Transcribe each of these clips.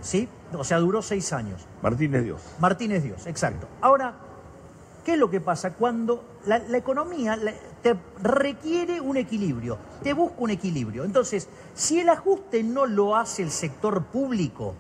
¿sí? O sea, duró 6 años. Martínez Dios. Martínez Dios, exacto. Ahora, ¿qué es lo que pasa? Cuando la economía te requiere un equilibrio, te busca un equilibrio. Entonces, si el ajuste no lo hace el sector público,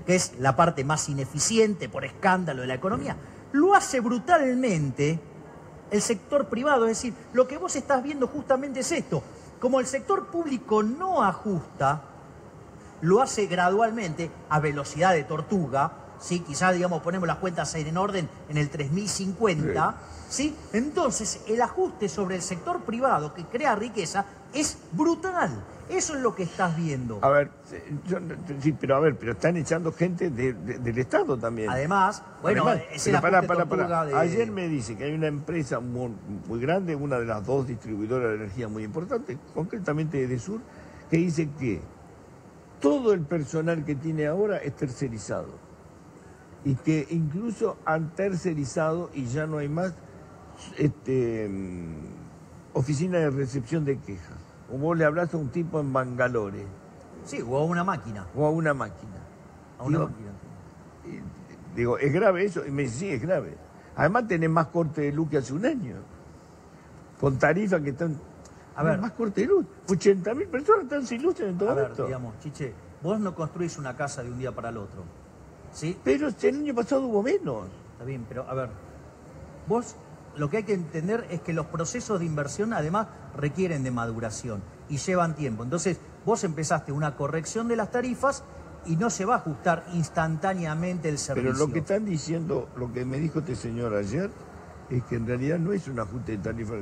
que es la parte más ineficiente por escándalo de la economía, lo hace brutalmente el sector privado. Es decir, lo que vos estás viendo justamente es esto. Como el sector público no ajusta, lo hace gradualmente, a velocidad de tortuga, ¿sí? Quizás, digamos, ponemos las cuentas en orden en el 3050, ¿sí? Entonces, el ajuste sobre el sector privado que crea riqueza es brutal. Eso es lo que estás viendo. A ver, pero están echando gente del Estado también. Además, bueno, es el ajuste tortuga de... Ayer me dice que hay una empresa muy grande, una de las 2 distribuidoras de energía muy importantes, concretamente Edesur, que dice que todo el personal que tiene ahora es tercerizado. Y que incluso han tercerizado y ya no hay más oficina de recepción de quejas. O vos le hablas a un tipo en Bangalore. Sí, o a una máquina. O a una máquina. Digo, ¿es grave eso? Y me dice, sí, es grave. Además tenés más corte de luz que hace un año. Con tarifas que están... A ver, más corte de luz. 80.000 personas están sin luz en todo esto. A ver, digamos, Chiche, vos no construís una casa de un día para el otro, ¿sí? Pero el año pasado hubo menos. Está bien, pero a ver, vos lo que hay que entender es que los procesos de inversión además requieren de maduración y llevan tiempo. Entonces, vos empezaste una corrección de las tarifas y no se va a ajustar instantáneamente el servicio. Pero lo que están diciendo, lo que me dijo este señor ayer, es que en realidad no es un ajuste de tarifa.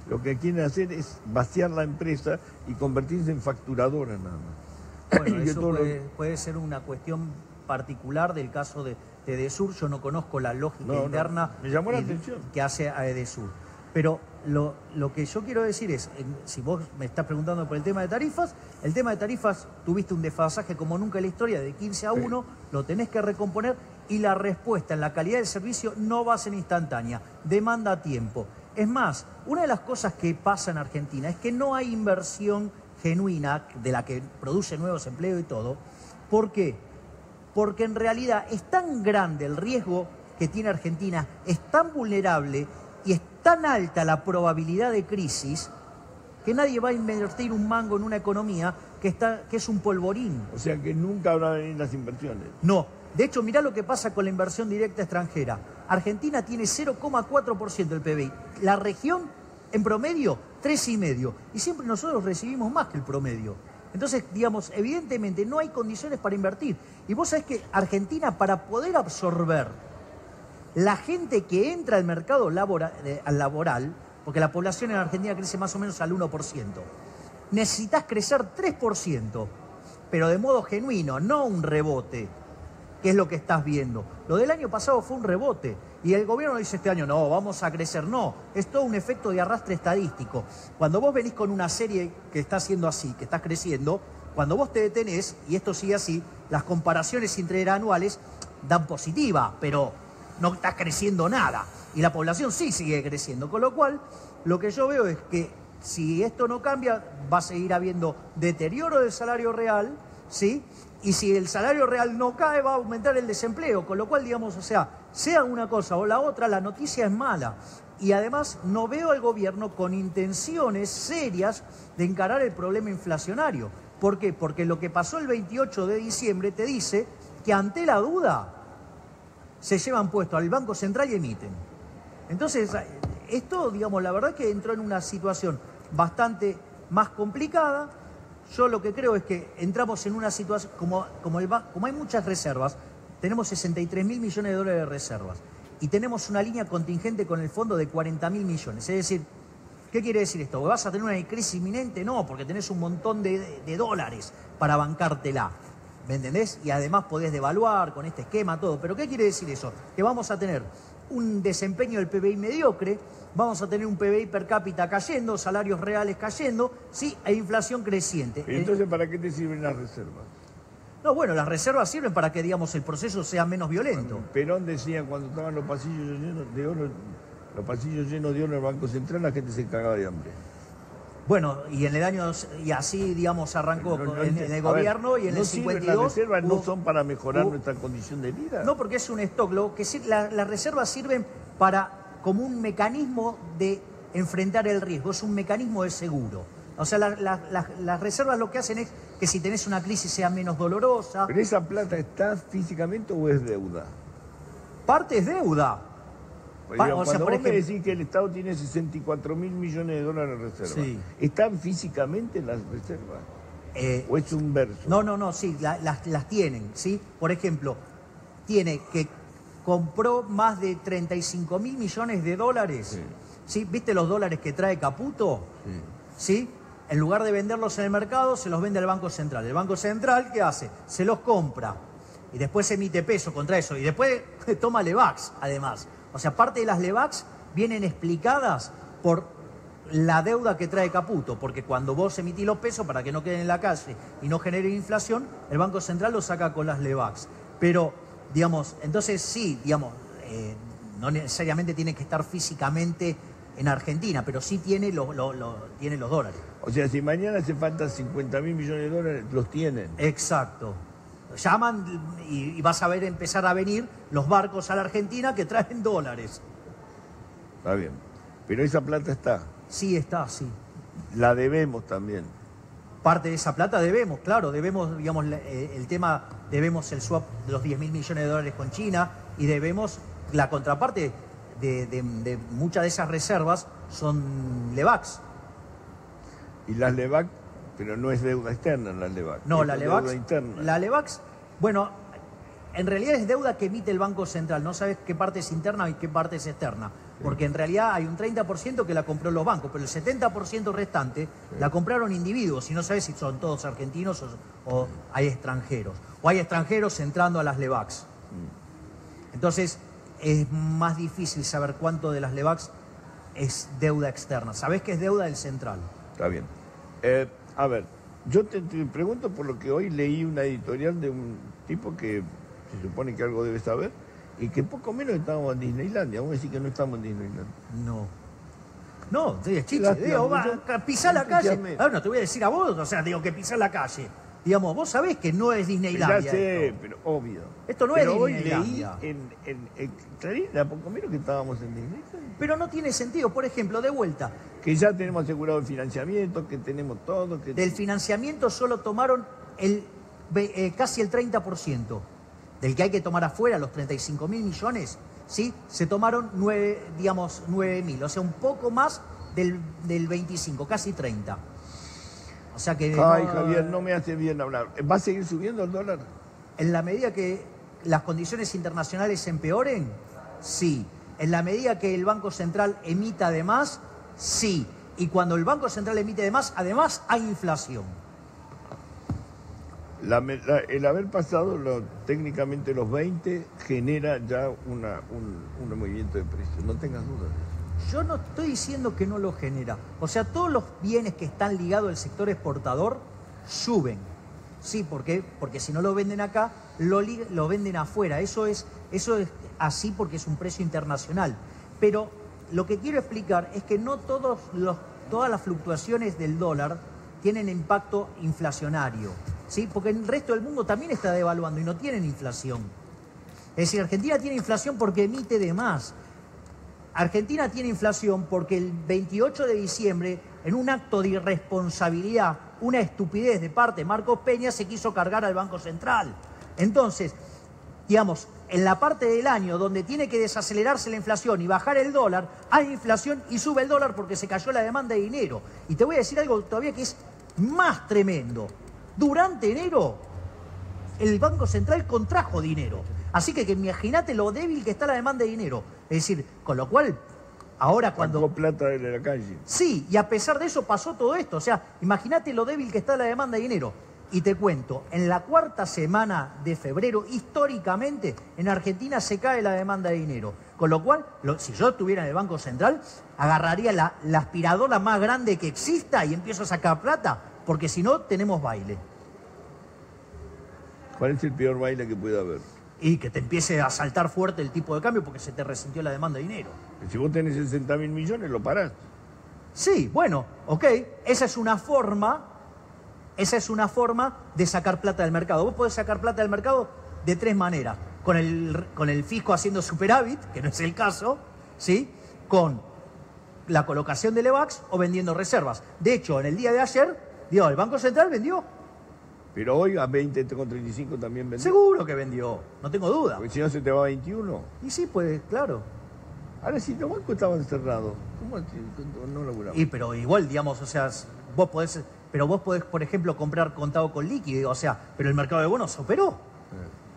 Lo que quieren hacer es vaciar la empresa y convertirse en facturadora nada más. Bueno, eso puede ser una cuestión particular del caso de Edesur. Yo no conozco la lógica interna me llamó la atención que hace a Edesur. Pero lo que yo quiero decir es, si vos me estás preguntando por el tema de tarifas, el tema de tarifas tuviste un desfasaje como nunca en la historia de 15-1, lo tenés que recomponer y la respuesta en la calidad del servicio no va a ser instantánea, demanda tiempo. Es más, una de las cosas que pasa en Argentina es que no hay inversión genuina de la que produce nuevos empleos y todo. ¿Por qué? Porque en realidad es tan grande el riesgo que tiene Argentina, es tan vulnerable y es tan alta la probabilidad de crisis que nadie va a invertir un mango en una economía que es un polvorín. O sea que nunca habrá venido las inversiones. No. De hecho, mirá lo que pasa con la inversión directa extranjera. Argentina tiene 0,4% del PBI. La región, en promedio, 3,5%. Y siempre nosotros recibimos más que el promedio. Entonces, digamos, evidentemente no hay condiciones para invertir. Y vos sabés que Argentina, para poder absorber la gente que entra al mercado laboral, porque la población en Argentina crece más o menos al 1%, necesitas crecer 3%, pero de modo genuino, no un rebote, que es lo que estás viendo. Lo del año pasado fue un rebote, y el gobierno dice este año, no, vamos a crecer. No, es todo un efecto de arrastre estadístico. Cuando vos venís con una serie que está haciendo así, que está creciendo, cuando vos te detenés, y esto sigue así, las comparaciones interanuales dan positiva, pero no está creciendo nada. Y la población sí sigue creciendo. Con lo cual, lo que yo veo es que si esto no cambia, va a seguir habiendo deterioro del salario real, ¿sí? Y si el salario real no cae, va a aumentar el desempleo. Con lo cual, digamos, o sea una cosa o la otra, la noticia es mala. Y además no veo al gobierno con intenciones serias de encarar el problema inflacionario. ¿Por qué? Porque lo que pasó el 28 de diciembre te dice que ante la duda se llevan puesto al Banco Central y emiten. Entonces, esto, digamos, la verdad que entró en una situación bastante más complicada. Yo lo que creo es que entramos en una situación, como hay muchas reservas, tenemos 63.000 millones de dólares de reservas y tenemos una línea contingente con el fondo de 40.000 millones. Es decir, ¿qué quiere decir esto? ¿Vas a tener una crisis inminente? No, porque tenés un montón de dólares para bancártela. ¿Me entendés? Y además podés devaluar con este esquema, todo. ¿Pero qué quiere decir eso? Que vamos a tener un desempeño del PBI mediocre, vamos a tener un PBI per cápita cayendo, salarios reales cayendo, sí, e inflación creciente. ¿Y entonces para qué te sirven las reservas? No, bueno, las reservas sirven para que, digamos, el proceso sea menos violento. Perón decía, cuando estaban los pasillos llenos de oro en el Banco Central, la gente se cagaba de hambre. Bueno, y en el año, y así, digamos, arrancó en el gobierno y en el 52... Las reservas no son para mejorar nuestra condición de vida. No, porque es un stock. Las reservas sirven como un mecanismo de enfrentar el riesgo, es un mecanismo de seguro. O sea, las reservas lo que hacen es que si tenés una crisis sea menos dolorosa. ¿Pero esa plata está físicamente o es deuda? Parte es deuda. Cuando vos me decís que el Estado tiene 64.000 millones de dólares de reserva, sí. ¿Están físicamente en las reservas? ¿O es un verso? No, sí, las tienen, ¿sí? Por ejemplo, tiene que compró más de 35.000 millones de dólares, sí. ¿Sí? ¿Viste los dólares que trae Caputo? Sí. ¿Sí? En lugar de venderlos en el mercado, se los vende al Banco Central. El Banco Central, ¿qué hace? Se los compra y después emite peso contra eso y después toma Levax, además. O sea, parte de las Levax vienen explicadas por la deuda que trae Caputo, porque cuando vos emitís los pesos para que no queden en la calle y no generen inflación, el Banco Central los saca con las Levax. Pero, digamos, entonces sí, digamos, no necesariamente tiene que estar físicamente en Argentina, pero sí tiene tiene los dólares. O sea, si mañana hace falta 50.000 millones de dólares, los tienen. Exacto. Llaman y vas a ver empezar a venir los barcos a la Argentina que traen dólares. Está bien. Pero esa plata está. Sí, está, sí. La debemos también. Parte de esa plata debemos, claro, debemos, digamos, debemos el swap de los 10.000 millones de dólares con China y debemos la contraparte de muchas de esas reservas son Levax. Y las Levax, pero no es deuda externa las Levax. No, la Levax. Deuda interna. La Levax, bueno, en realidad es deuda que emite el Banco Central. No sabes qué parte es interna y qué parte es externa. Porque en realidad hay un 30% que la compró los bancos, pero el 70% restante la compraron individuos. Y no sabes si son todos argentinos o hay extranjeros. O hay extranjeros entrando a las Levax. Entonces es más difícil saber cuánto de las Levax es deuda externa. Sabés que es deuda del central. Está bien. A ver, yo te pregunto por lo que hoy leí una editorial de un tipo que se supone que algo debe saber y que poco menos estábamos en Disneylandia. Vamos a decir que no estamos en Disneylandia. No, es chiste. Digo, pisá la calle. Ahora no te voy a decir a vos, o sea, digo que pisá la calle. Digamos, vos sabés que no es Disneylandia. Ya sé, pero obvio. Esto no es Disneylandia. Hoy leí en Clarín, a poco menos que estábamos en Disneylandia. Pero no tiene sentido. Por ejemplo, de vuelta. Que ya tenemos asegurado el financiamiento, que tenemos todo. Del financiamiento solo tomaron casi el 30%. Del que hay que tomar afuera, los 35.000 millones, ¿sí? Se tomaron 9.000. O sea, un poco más del 25, casi 30. O sea que... Ay, Javier, no me hace bien hablar. ¿Va a seguir subiendo el dólar? En la medida que las condiciones internacionales se empeoren, sí. En la medida que el Banco Central emita de más, sí. Y cuando el Banco Central emite de más, además hay inflación. El haber pasado técnicamente los 20 genera ya un movimiento de precios, no tengas dudas. Yo no estoy diciendo que no lo genera. O sea, todos los bienes que están ligados al sector exportador suben. Sí, ¿por qué? Porque si no lo venden acá, lo venden afuera. Eso es así porque es un precio internacional. Pero lo que quiero explicar es que no todas las fluctuaciones del dólar tienen impacto inflacionario. ¿Sí? Porque el resto del mundo también está devaluando y no tienen inflación. Es decir, Argentina tiene inflación porque emite de más. Argentina tiene inflación porque el 28 de diciembre, en un acto de irresponsabilidad, una estupidez de parte de Marcos Peña, se quiso cargar al Banco Central. Entonces, digamos, en la parte del año donde tiene que desacelerarse la inflación y bajar el dólar, hay inflación y sube el dólar porque se cayó la demanda de dinero. Y te voy a decir algo todavía que es más tremendo. Durante enero, el Banco Central contrajo dinero. Así que imagínate lo débil que está la demanda de dinero. Es decir, con lo cual, ahora cuando... Sacó plata de la calle. Sí, y a pesar de eso pasó todo esto. O sea, imagínate lo débil que está la demanda de dinero. Y te cuento, en la cuarta semana de febrero, históricamente, en Argentina se cae la demanda de dinero. Con lo cual, si yo estuviera en el Banco Central, agarraría la aspiradora más grande que exista y empiezo a sacar plata, porque si no, tenemos baile. ¿Cuál es el peor baile que pueda haber? Y que te empiece a saltar fuerte el tipo de cambio porque se te resintió la demanda de dinero. Si vos tenés 60.000 millones, lo parás. Sí, bueno, ok, esa es una forma de sacar plata del mercado. Vos podés sacar plata del mercado de tres maneras. Con el fisco haciendo superávit, que no es el caso, ¿sí? Con la colocación de Levax o vendiendo reservas. De hecho, en el día de ayer, el Banco Central vendió. Pero hoy a 20,35 también vendió. Seguro que vendió, no tengo duda. Porque si no se te va a 21. Y sí, pues, claro. Ahora si los bancos estaban cerrados, ¿cómo no laburamos? Y pero igual, digamos, o sea, vos podés, por ejemplo, comprar contado con líquido, o sea, pero el mercado de bonos operó.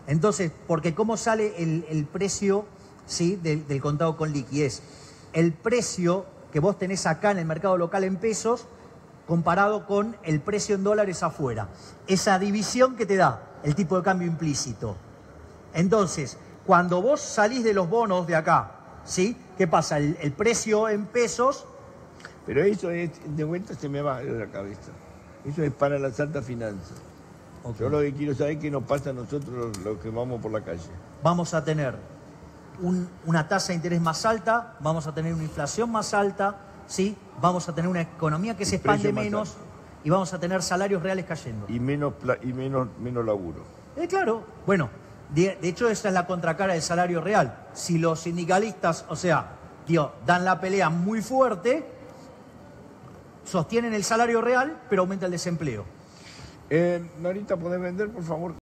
Entonces, porque ¿cómo sale el precio, ¿sí? del contado con liquidez? El precio que vos tenés acá en el mercado local en pesos comparado con el precio en dólares afuera. Esa división que te da el tipo de cambio implícito. Entonces, cuando vos salís de los bonos de acá, ¿sí? ¿Qué pasa? El precio en pesos... Pero eso es, de vuelta se me va de la cabeza. Eso es para las altas finanzas. Okay. Yo lo que quiero saber es qué nos pasa a nosotros los que vamos por la calle. Vamos a tener una tasa de interés más alta, vamos a tener una inflación más alta, ¿sí? Vamos a tener una economía que se expande menos y vamos a tener salarios reales cayendo. Y menos laburo. Claro, bueno, de hecho esa es la contracara del salario real. Si los sindicalistas, o sea, dan la pelea muy fuerte, sostienen el salario real, pero aumenta el desempleo. Norita, ¿podés vender, por favor?